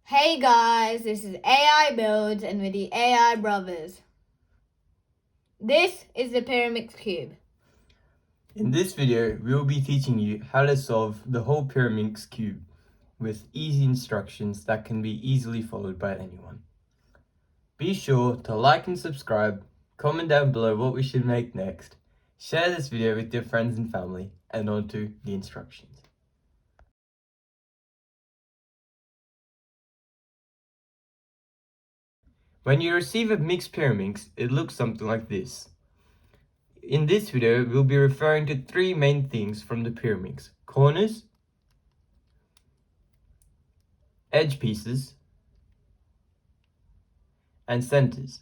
Hey guys, this is AI Builds and with the AI Brothers. This is the Pyraminx Cube. In this video, we will be teaching you how to solve the whole Pyraminx Cube with easy instructions that can be easily followed by anyone. Be sure to like and subscribe, comment down below what we should make next, share this video with your friends and family, and on to the instructions. When you receive a mixed Pyraminx, it looks something like this. In this video, we'll be referring to three main things from the Pyraminx: corners, edge pieces, and centers.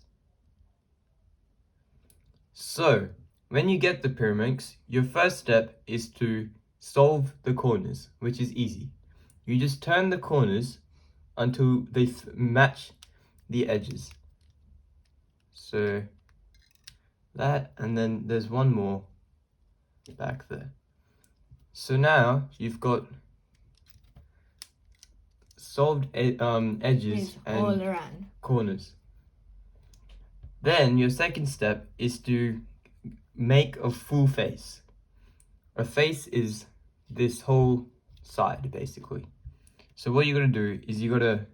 So, when you get the Pyraminx, your first step is to solve the corners, which is easy. You just turn the corners until they match the edges. So, that, and then there's one more back there. So now, you've got solved edges and all around corners. Then, your second step is to make a full face. A face is this whole side, basically. So what you gotta do is you gotta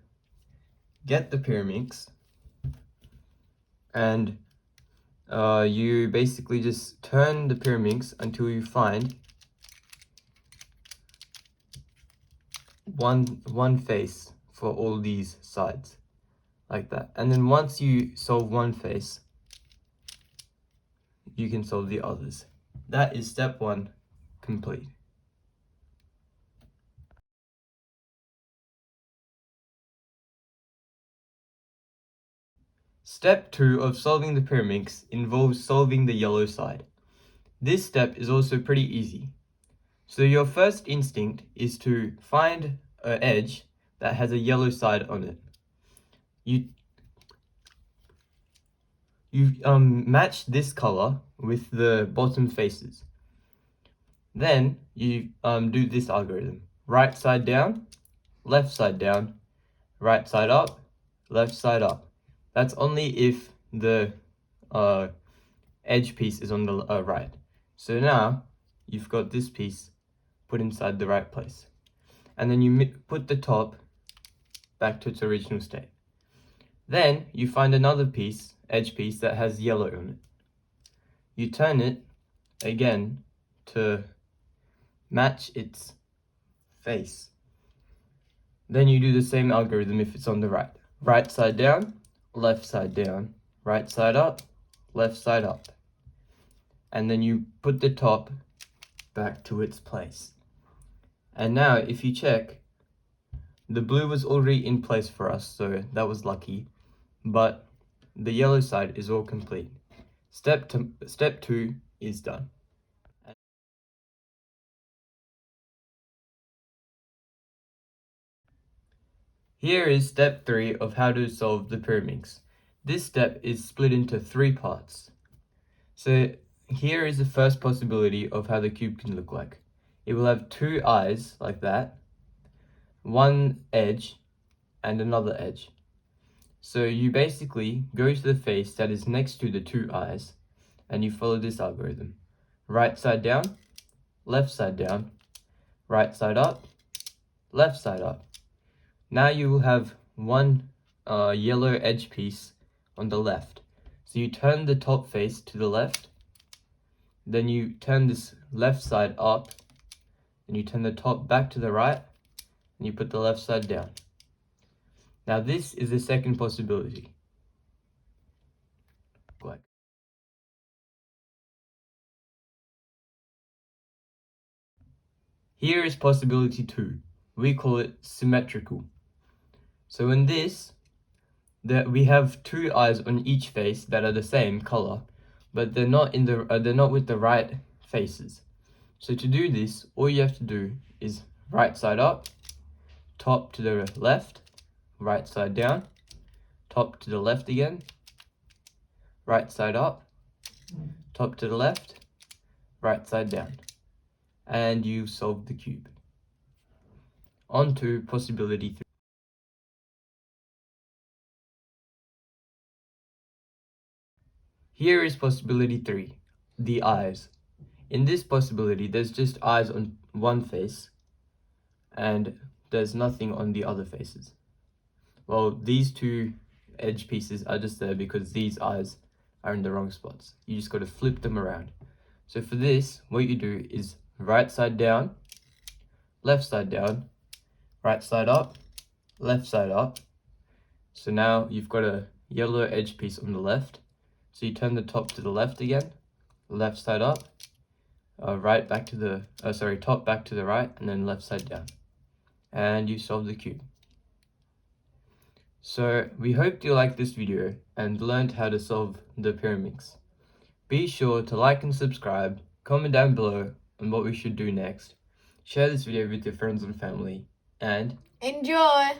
get the Pyraminx, and you basically just turn the Pyraminx until you find one face for all these sides, like that. And then once you solve one face, you can solve the others. That is step 1 complete. Step 2 of solving the Pyraminx involves solving the yellow side. This step is also pretty easy. So your first instinct is to find an edge that has a yellow side on it. You match this color with the bottom faces. Then you do this algorithm: right side down, left side down, right side up, left side up. That's only if the edge piece is on the right. So now you've got this piece put inside the right place. And then you put the top back to its original state. Then you find another piece, edge piece, that has yellow on it. You turn it again to match its face. Then you do the same algorithm if it's on the right. Right side down, left side down, right side up, left side up. And then you put the top back to its place. And now if you check, the blue was already in place for us, so that was lucky. But the yellow side is all complete. Step 2 is done. Here is step 3 of how to solve the Pyraminx. This step is split into 3 parts. So here is the first possibility of how the cube can look like. It will have 2 eyes like that, one edge, and another edge. So you basically go to the face that is next to the 2 eyes, and you follow this algorithm: right side down, left side down, right side up, left side up. Now you will have one yellow edge piece on the left. So you turn the top face to the left, then you turn this left side up, then you turn the top back to the right, and you put the left side down. Now this is the second possibility. Here is possibility 2. We call it symmetrical. So in this, we have 2 eyes on each face that are the same color, but they're not with the right faces. So to do this, all you have to do is right side up, top to the left, right side down, top to the left again, right side up, top to the left, right side down. And you solve the cube. On to possibility 3. Here is possibility 3, the eyes. In this possibility, there's just eyes on one face, and there's nothing on the other faces. Well, these two edge pieces are just there because these eyes are in the wrong spots. You just got to flip them around. So for this, what you do is right side down, left side down, right side up, left side up. So now you've got a yellow edge piece on the left. So you turn the top to the left again, left side up, right back to the, top back to the right, and then left side down. And you solve the cube. So we hope you liked this video and learned how to solve the Pyraminx. Be sure to like and subscribe, comment down below on what we should do next, share this video with your friends and family, and Enjoy!